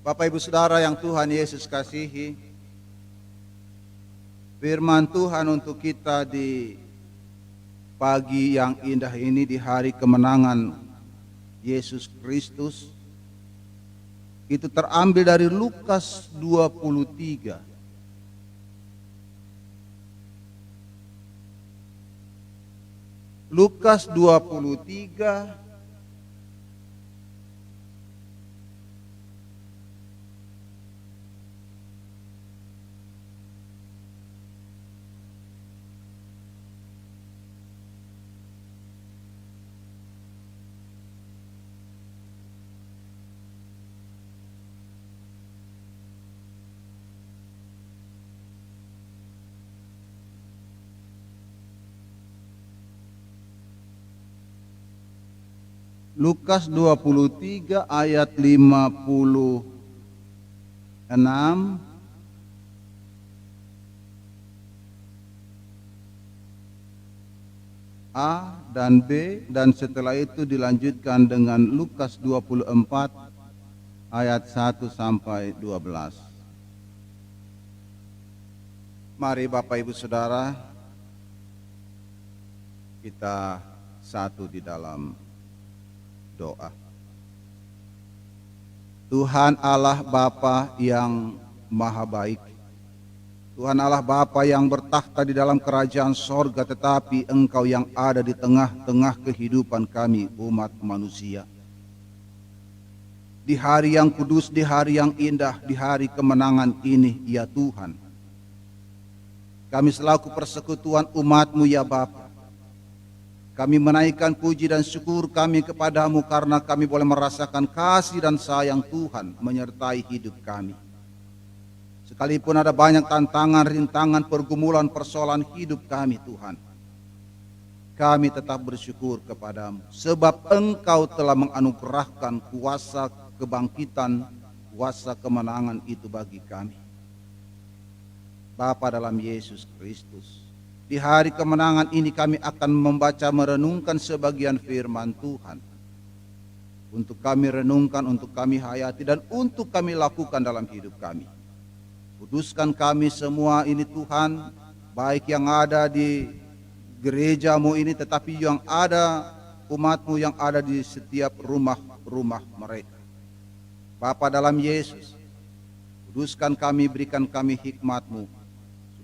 Bapak Ibu Saudara yang Tuhan Yesus kasihi, firman Tuhan untuk kita di pagi yang indah ini, di hari kemenangan Yesus Kristus, itu terambil dari Lukas 23. Lukas 23 Lukas 23 ayat 56 A dan B, dan setelah itu dilanjutkan dengan Lukas 24 ayat 1 sampai 12. Mari Bapak Ibu Saudara, kita satu di dalam doa. Tuhan Allah Bapa yang maha baik, Tuhan Allah Bapa yang bertakhta di dalam kerajaan sorga, tetapi Engkau yang ada di tengah-tengah kehidupan kami umat manusia. Di hari yang kudus, di hari yang indah, di hari kemenangan ini, ya Tuhan, kami selaku persekutuan umat-Mu ya Bapa, kami menaikkan puji dan syukur kami kepadamu karena kami boleh merasakan kasih dan sayang Tuhan menyertai hidup kami. Sekalipun ada banyak tantangan, rintangan, pergumulan, persoalan hidup kami Tuhan, kami tetap bersyukur kepadamu. Sebab Engkau telah menganugerahkan kuasa kebangkitan, kuasa kemenangan itu bagi kami. Bapa dalam Yesus Kristus, di hari kemenangan ini kami akan membaca merenungkan sebagian firman Tuhan. Untuk kami renungkan, untuk kami hayati, dan untuk kami lakukan dalam hidup kami. Kuduskan kami semua ini Tuhan, baik yang ada di gereja-Mu ini, tetapi yang ada umat-Mu yang ada di setiap rumah-rumah mereka. Bapa dalam Yesus, kuduskan kami, berikan kami hikmat-Mu,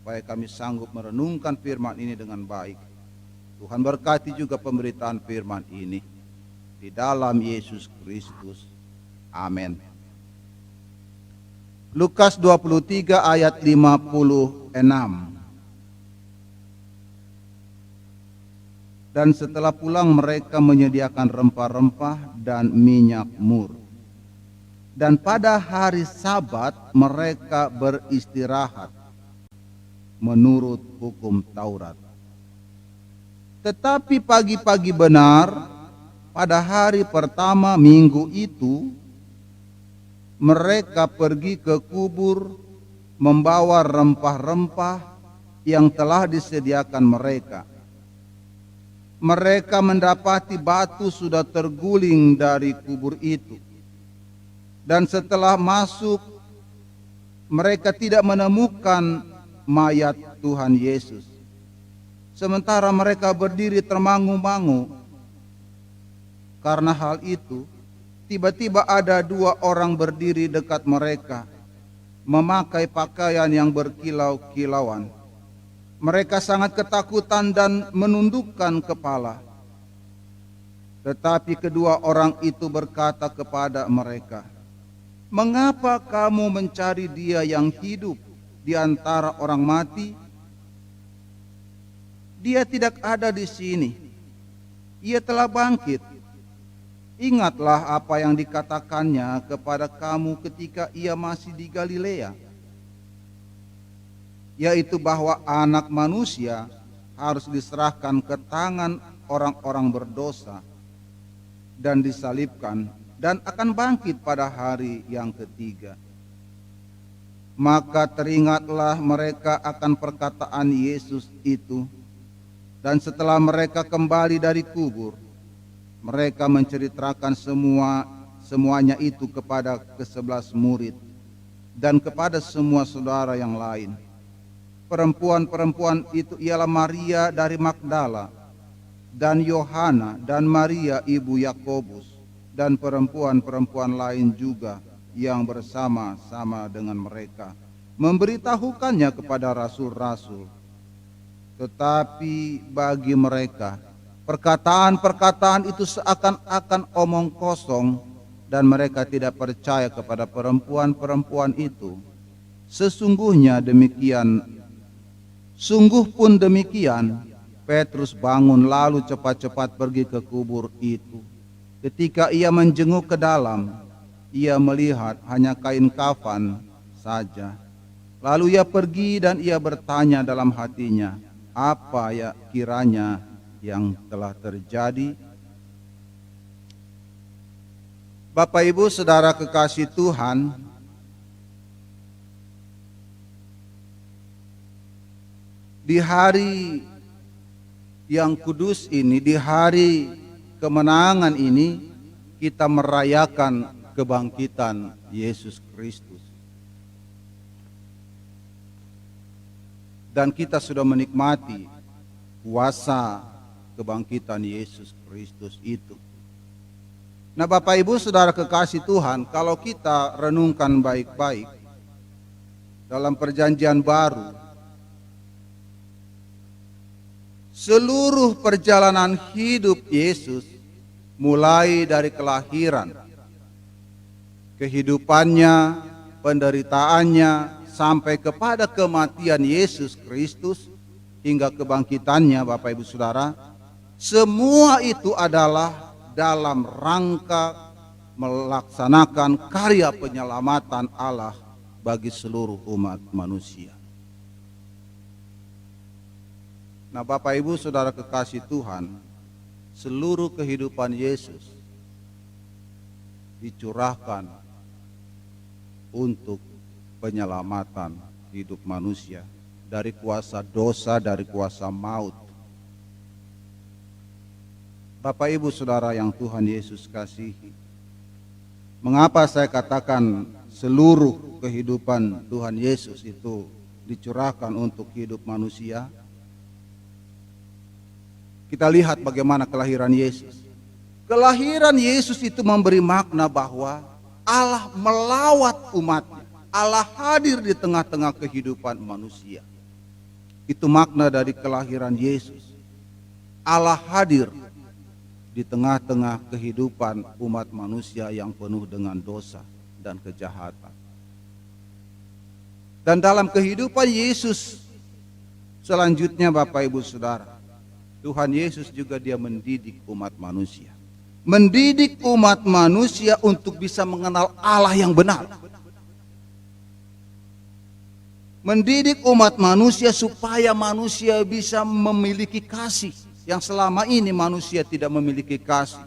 supaya kami sanggup merenungkan firman ini dengan baik. Tuhan berkati juga pemberitaan firman ini. Di dalam Yesus Kristus. Amin. Lukas 23 ayat 56. Dan setelah pulang mereka menyediakan rempah-rempah dan minyak mur. Dan pada hari Sabat mereka beristirahat menurut hukum Taurat. Tetapi pagi-pagi benar, pada hari pertama minggu itu, mereka pergi ke kubur membawa rempah-rempah yang telah disediakan mereka. Mereka mendapati batu sudah terguling dari kubur itu. Dan setelah masuk, mereka tidak menemukan mayat Tuhan Yesus. Sementara mereka berdiri termangu-mangu. Karena hal itu, tiba-tiba ada dua orang berdiri dekat mereka, memakai pakaian yang berkilau-kilauan. Mereka sangat ketakutan dan menundukkan kepala. Tetapi kedua orang itu berkata kepada mereka, "Mengapa kamu mencari Dia yang hidup di antara orang mati? Dia tidak ada di sini. Ia telah bangkit. Ingatlah apa yang dikatakannya kepada kamu ketika ia masih di Galilea, yaitu bahwa Anak Manusia harus diserahkan ke tangan orang-orang berdosa dan disalibkan, dan akan bangkit pada hari yang ketiga." Maka teringatlah mereka akan perkataan Yesus itu, dan setelah mereka kembali dari kubur, mereka menceritakan semua semuanya itu kepada ke-11 murid dan kepada semua saudara yang lain. Perempuan-perempuan itu ialah Maria dari Magdala, dan Yohana, dan Maria ibu Yakobus, dan perempuan-perempuan lain juga yang bersama-sama dengan mereka, memberitahukannya kepada rasul-rasul. Tetapi bagi mereka, perkataan-perkataan itu seakan-akan omong kosong, dan mereka tidak percaya kepada perempuan-perempuan itu. Sungguh pun demikian, Petrus bangun lalu cepat-cepat pergi ke kubur itu. Ketika ia menjenguk ke dalam, ia melihat hanya kain kafan saja. Lalu ia pergi dan ia bertanya dalam hatinya, apa ya kiranya yang telah terjadi? Bapak Ibu Saudara kekasih Tuhan, di hari yang kudus ini, di hari kemenangan ini, kita merayakan kebangkitan Yesus Kristus. Dan kita sudah menikmati kuasa kebangkitan Yesus Kristus itu. Nah, Bapak Ibu Saudara kekasih Tuhan, kalau kita renungkan baik-baik dalam perjanjian baru, seluruh perjalanan hidup Yesus mulai dari kelahiran, kehidupannya, penderitaannya, sampai kepada kematian Yesus Kristus hingga kebangkitannya, Bapak Ibu Saudara, semua itu adalah dalam rangka melaksanakan karya penyelamatan Allah bagi seluruh umat manusia. Nah, Bapak Ibu Saudara kekasih Tuhan, seluruh kehidupan Yesus dicurahkan untuk penyelamatan hidup manusia dari kuasa dosa, dari kuasa maut. Bapak Ibu Saudara yang Tuhan Yesus kasihi, mengapa saya katakan seluruh kehidupan Tuhan Yesus itu dicurahkan untuk hidup manusia? Kita lihat bagaimana kelahiran Yesus. Kelahiran Yesus itu memberi makna bahwa Allah melawat umatnya. Allah hadir di tengah-tengah kehidupan manusia. Itu makna dari kelahiran Yesus. Allah hadir di tengah-tengah kehidupan umat manusia yang penuh dengan dosa dan kejahatan. Dan dalam kehidupan Yesus selanjutnya, Bapak Ibu Saudara, Tuhan Yesus juga dia mendidik umat manusia. Mendidik umat manusia untuk bisa mengenal Allah yang benar. Mendidik umat manusia supaya manusia bisa memiliki kasih yang selama ini manusia tidak memiliki kasih.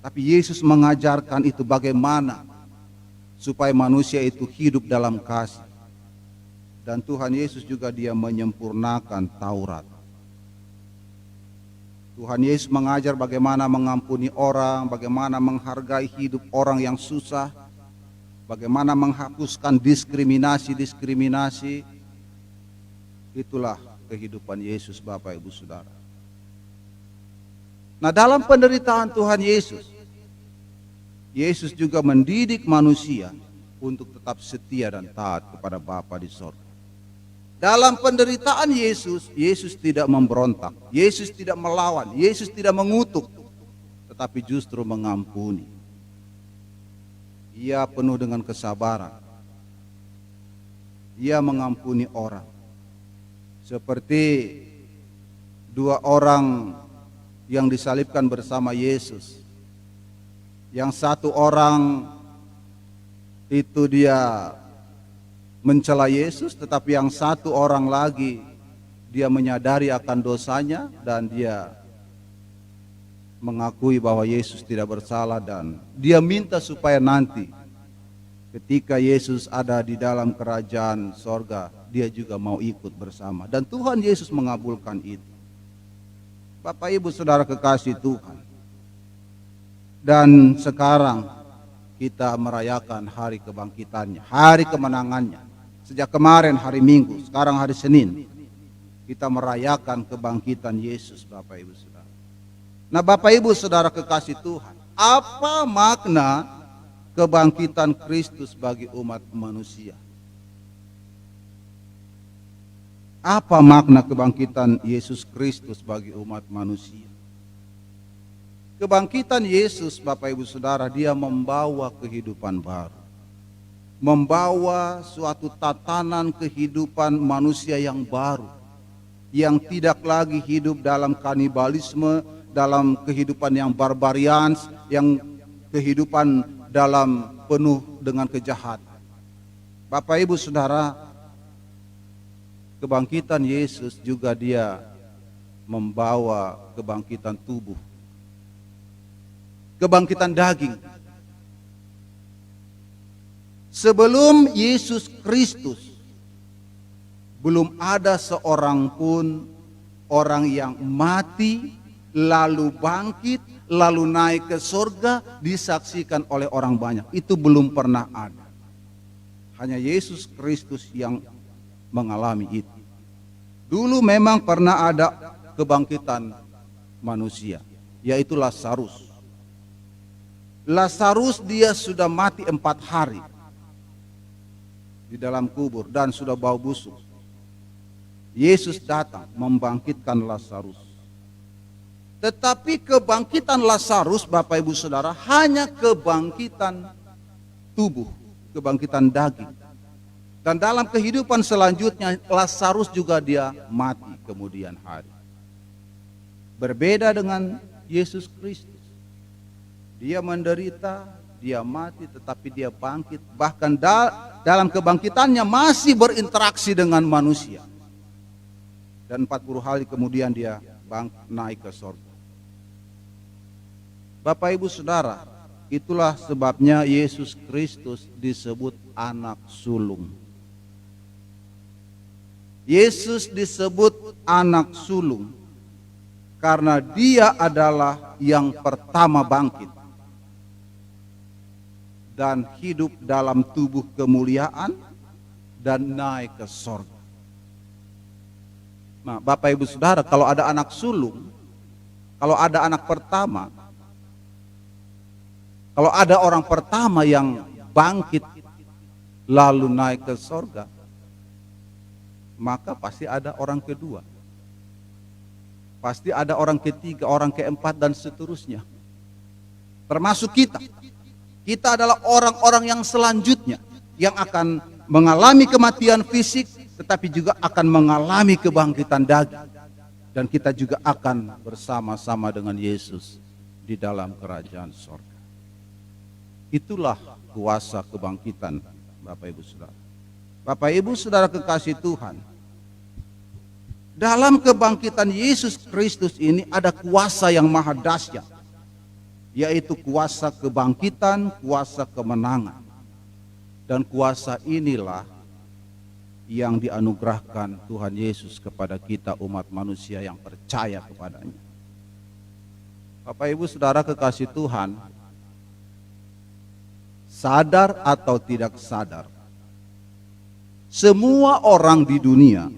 Tapi Yesus mengajarkan itu bagaimana supaya manusia itu hidup dalam kasih. Dan Tuhan Yesus juga dia menyempurnakan Taurat. Tuhan Yesus mengajar bagaimana mengampuni orang, bagaimana menghargai hidup orang yang susah, bagaimana menghapuskan diskriminasi-diskriminasi. Itulah kehidupan Yesus, Bapak Ibu Saudara. Nah, dalam penderitaan Tuhan Yesus, Yesus juga mendidik manusia untuk tetap setia dan taat kepada Bapa di sorga. Dalam penderitaan Yesus, Yesus tidak memberontak, Yesus tidak melawan, Yesus tidak mengutuk, tetapi justru mengampuni. Ia penuh dengan kesabaran. Ia mengampuni orang. Seperti dua orang yang disalibkan bersama Yesus. Yang satu orang itu dia mencela Yesus, tetapi yang satu orang lagi dia menyadari akan dosanya dan dia mengakui bahwa Yesus tidak bersalah, dan dia minta supaya nanti ketika Yesus ada di dalam kerajaan sorga, dia juga mau ikut bersama. Dan Tuhan Yesus mengabulkan itu. Bapak Ibu Saudara kekasih Tuhan. Dan sekarang kita merayakan hari kebangkitannya, hari kemenangannya. Sejak kemarin hari Minggu, sekarang hari Senin, kita merayakan kebangkitan Yesus, Bapak Ibu Saudara. Nah, Bapak Ibu Saudara kekasih Tuhan, apa makna kebangkitan Kristus bagi umat manusia? Apa makna kebangkitan Yesus Kristus bagi umat manusia? Kebangkitan Yesus, Bapak Ibu Saudara, dia membawa kehidupan baru. Membawa suatu tatanan kehidupan manusia yang baru. Yang tidak lagi hidup dalam kanibalisme, dalam kehidupan yang barbarians, yang kehidupan dalam penuh dengan kejahatan. Bapak Ibu Saudara, kebangkitan Yesus juga dia membawa kebangkitan tubuh. Kebangkitan daging. Sebelum Yesus Kristus, belum ada seorang pun orang yang mati, lalu bangkit, lalu naik ke surga, disaksikan oleh orang banyak. Itu belum pernah ada. Hanya Yesus Kristus yang mengalami itu. Dulu memang pernah ada kebangkitan manusia, yaitu Lazarus. Lazarus dia sudah mati 4 hari di dalam kubur dan sudah bau busuk. Yesus datang membangkitkan Lazarus. Tetapi kebangkitan Lazarus, Bapak Ibu Saudara, hanya kebangkitan tubuh, kebangkitan daging. Dan dalam kehidupan selanjutnya Lazarus juga dia mati kemudian hari. Berbeda dengan Yesus Kristus. Dia menderita, dia mati, tetapi dia bangkit. Bahkan dalam kebangkitannya masih berinteraksi dengan manusia. Dan 40 hari kemudian dia naik ke surga. Bapak Ibu Saudara, itulah sebabnya Yesus Kristus disebut anak sulung. Yesus disebut anak sulung karena dia adalah yang pertama bangkit dan hidup dalam tubuh kemuliaan dan naik ke surga. Nah, Bapak Ibu Saudara, kalau ada anak sulung, kalau ada anak pertama, kalau ada orang pertama yang bangkit lalu naik ke surga, maka pasti ada orang kedua. Pasti ada orang ketiga, orang keempat dan seterusnya. Termasuk kita. Kita adalah orang-orang yang selanjutnya yang akan mengalami kematian fisik, tetapi juga akan mengalami kebangkitan daging. Dan kita juga akan bersama-sama dengan Yesus di dalam kerajaan surga. Itulah kuasa kebangkitan, Bapak Ibu Saudara. Bapak Ibu Saudara kekasih Tuhan, dalam kebangkitan Yesus Kristus ini ada kuasa yang maha dahsyat, yaitu kuasa kebangkitan, kuasa kemenangan. Dan kuasa inilah yang dianugerahkan Tuhan Yesus kepada kita umat manusia yang percaya kepadanya. Bapak Ibu Saudara kekasih Tuhan, sadar atau tidak sadar, semua orang di dunia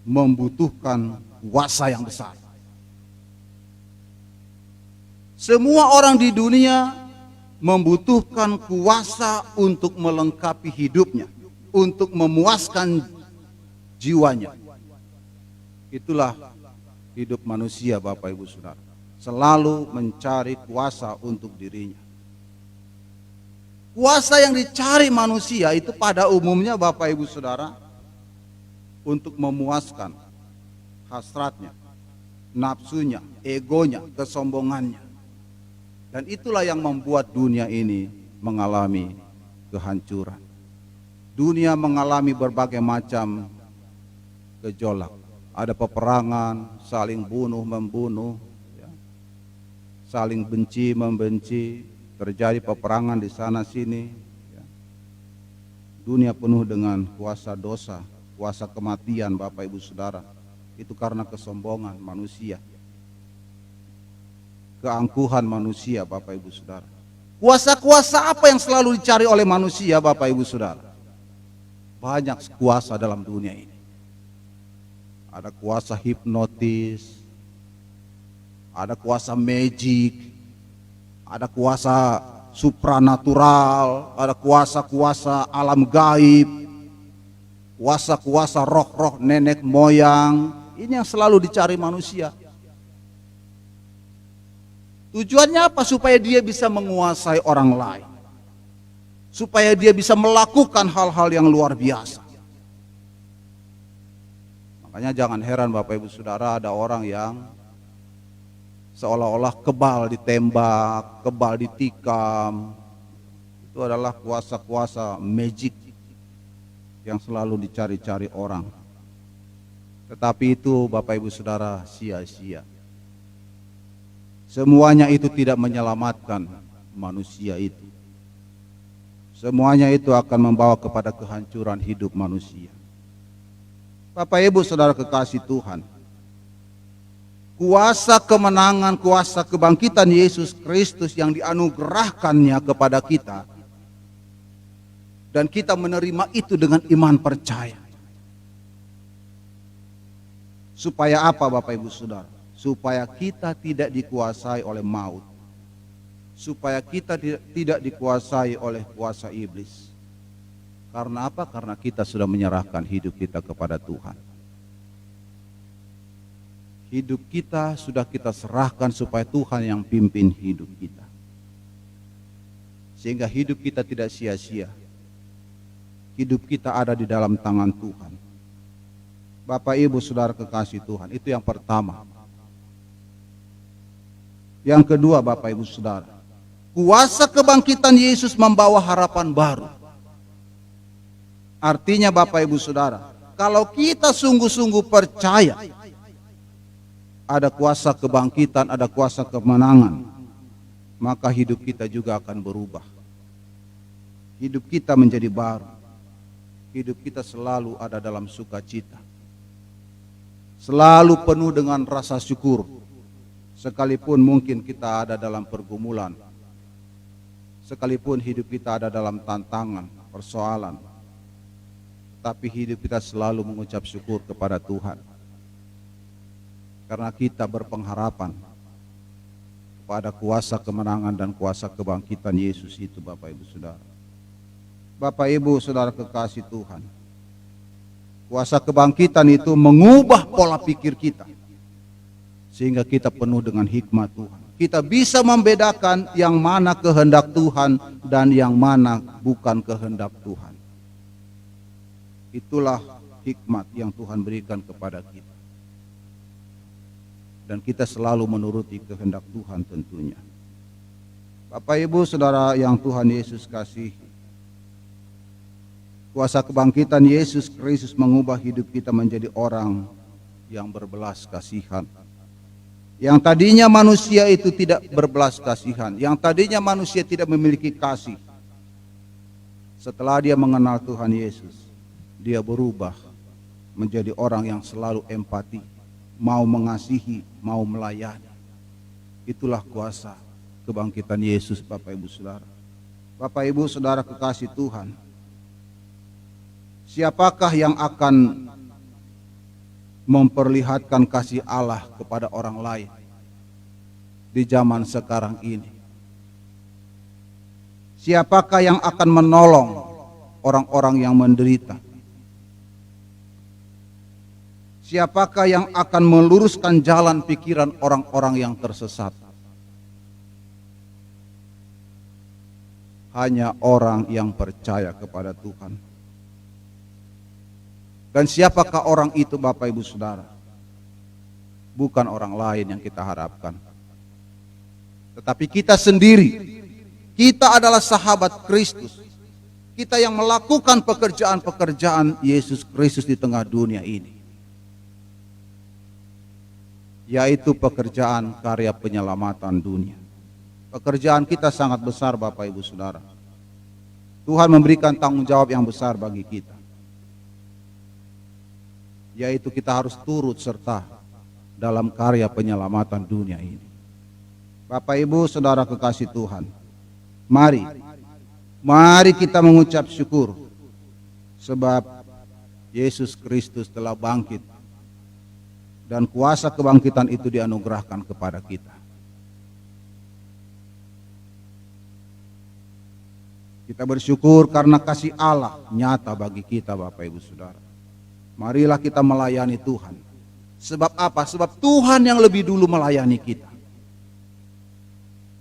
membutuhkan kuasa yang besar. Semua orang di dunia membutuhkan kuasa untuk melengkapi hidupnya, untuk memuaskan jiwanya. Itulah hidup manusia, Bapak Ibu Saudara. Selalu mencari kuasa untuk dirinya. Kuasa yang dicari manusia itu pada umumnya, Bapak Ibu Saudara, untuk memuaskan hasratnya, nafsunya, egonya, kesombongannya. Dan itulah yang membuat dunia ini mengalami kehancuran. Dunia mengalami berbagai macam gejolak. Ada peperangan, saling bunuh-membunuh, ya. Saling benci-membenci, terjadi peperangan di sana sini. Ya. Dunia penuh dengan kuasa dosa, kuasa kematian, Bapak Ibu Saudara. Itu karena kesombongan manusia, keangkuhan manusia, Bapak Ibu Saudara. Kuasa-kuasa apa yang selalu dicari oleh manusia, Bapak Ibu Saudara? Banyak kuasa dalam dunia ini. Ada kuasa hipnotis, ada kuasa magic, ada kuasa supranatural, ada kuasa-kuasa alam gaib, kuasa-kuasa roh-roh nenek moyang. Ini yang selalu dicari manusia. Tujuannya apa? Supaya dia bisa menguasai orang lain, supaya dia bisa melakukan hal-hal yang luar biasa. Makanya jangan heran Bapak Ibu Saudara, ada orang yang seolah-olah kebal ditembak, kebal ditikam. Itu adalah kuasa-kuasa magic yang selalu dicari-cari orang. Tetapi itu Bapak Ibu Saudara sia-sia. Semuanya itu tidak menyelamatkan manusia itu. Semuanya itu akan membawa kepada kehancuran hidup manusia. Bapak Ibu Saudara kekasih Tuhan, kuasa kemenangan, kuasa kebangkitan Yesus Kristus yang dianugerahkannya kepada kita, dan kita menerima itu dengan iman percaya. Supaya apa Bapak Ibu Saudara? Supaya kita tidak dikuasai oleh maut, supaya kita tidak dikuasai oleh kuasa iblis. Karena apa? Karena kita sudah menyerahkan hidup kita kepada Tuhan. Hidup kita sudah kita serahkan supaya Tuhan yang pimpin hidup kita, sehingga hidup kita tidak sia-sia. Hidup kita ada di dalam tangan Tuhan. Bapak Ibu Saudara kekasih Tuhan, itu yang pertama. Yang kedua Bapak Ibu Saudara, kuasa kebangkitan Yesus membawa harapan baru. Artinya Bapak Ibu Saudara, kalau kita sungguh-sungguh percaya ada kuasa kebangkitan, ada kuasa kemenangan, maka hidup kita juga akan berubah. Hidup kita menjadi baru. Hidup kita selalu ada dalam sukacita, selalu penuh dengan rasa syukur. Sekalipun mungkin kita ada dalam pergumulan, sekalipun hidup kita ada dalam tantangan, persoalan, tapi hidup kita selalu mengucap syukur kepada Tuhan. Karena kita berpengharapan pada kuasa kemenangan dan kuasa kebangkitan Yesus itu Bapak Ibu Saudara. Bapak Ibu Saudara kekasih Tuhan, kuasa kebangkitan itu mengubah pola pikir kita, sehingga kita penuh dengan hikmat Tuhan. Kita bisa membedakan yang mana kehendak Tuhan dan yang mana bukan kehendak Tuhan. Itulah hikmat yang Tuhan berikan kepada kita. Dan kita selalu menuruti kehendak Tuhan tentunya. Bapak Ibu Saudara yang Tuhan Yesus kasihi, kuasa kebangkitan Yesus Kristus mengubah hidup kita menjadi orang yang berbelas kasihan. Yang tadinya manusia itu tidak berbelas kasihan, yang tadinya manusia tidak memiliki kasih, setelah dia mengenal Tuhan Yesus, dia berubah menjadi orang yang selalu empati, mau mengasihi, mau melayani. Itulah kuasa kebangkitan Yesus Bapak Ibu Saudara. Bapak Ibu Saudara kekasih Tuhan, siapakah yang akan memperlihatkan kasih Allah kepada orang lain di zaman sekarang ini? Siapakah yang akan menolong orang-orang yang menderita? Siapakah yang akan meluruskan jalan pikiran orang-orang yang tersesat? Hanya orang yang percaya kepada Tuhan. Dan siapakah orang itu Bapak Ibu Saudara? Bukan orang lain yang kita harapkan, tetapi kita sendiri. Kita adalah sahabat Kristus. Kita yang melakukan pekerjaan-pekerjaan Yesus Kristus di tengah dunia ini, yaitu pekerjaan karya penyelamatan dunia. Pekerjaan kita sangat besar Bapak Ibu Saudara. Tuhan memberikan tanggung jawab yang besar bagi kita, yaitu kita harus turut serta dalam karya penyelamatan dunia ini. Bapak Ibu Saudara kekasih Tuhan, Mari kita mengucap syukur sebab Yesus Kristus telah bangkit dan kuasa kebangkitan itu dianugerahkan kepada kita. Kita bersyukur karena kasih Allah nyata bagi kita, Bapak Ibu Saudara. Marilah kita melayani Tuhan. Sebab apa? Sebab Tuhan yang lebih dulu melayani kita,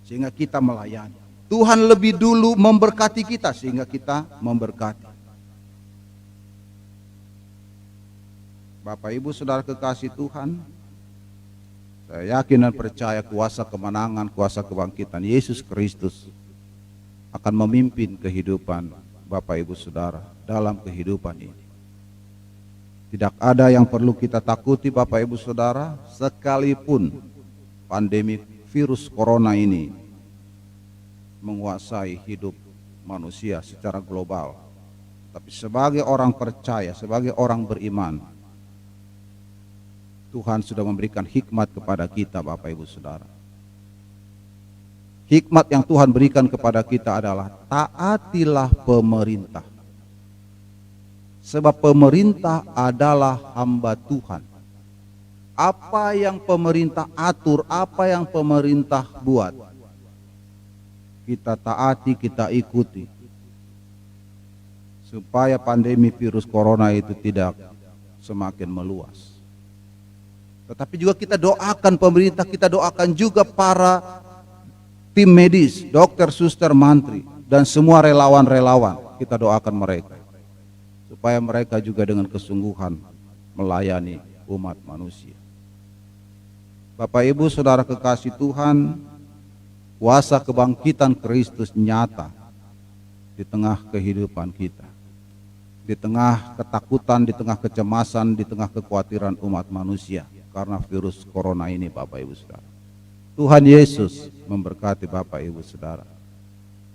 sehingga kita melayani. Tuhan lebih dulu memberkati kita sehingga kita memberkati. Bapak Ibu Saudara kekasih Tuhan, saya yakin dan percaya kuasa kemenangan, kuasa kebangkitan Yesus Kristus akan memimpin kehidupan Bapak Ibu Saudara dalam kehidupan ini. Tidak ada yang perlu kita takuti Bapak Ibu Saudara, sekalipun pandemi virus corona ini menguasai hidup manusia secara global. Tapi sebagai orang percaya, sebagai orang beriman, Tuhan sudah memberikan hikmat kepada kita Bapak Ibu Saudara. Hikmat yang Tuhan berikan kepada kita adalah taatilah pemerintah. Sebab pemerintah adalah hamba Tuhan. Apa yang pemerintah atur, apa yang pemerintah buat, kita taati, kita ikuti. Supaya pandemi virus corona itu tidak semakin meluas. Tetapi juga kita doakan pemerintah, kita doakan juga para tim medis, dokter, suster, mantri, dan semua relawan-relawan. Kita doakan mereka supaya mereka juga dengan kesungguhan melayani umat manusia. Bapak Ibu Saudara kekasih Tuhan, kuasa kebangkitan Kristus nyata di tengah kehidupan kita, di tengah ketakutan, di tengah kecemasan, di tengah kekhawatiran umat manusia karena virus corona ini Bapak Ibu Saudara. Tuhan Yesus memberkati Bapak Ibu Saudara.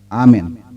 Amin.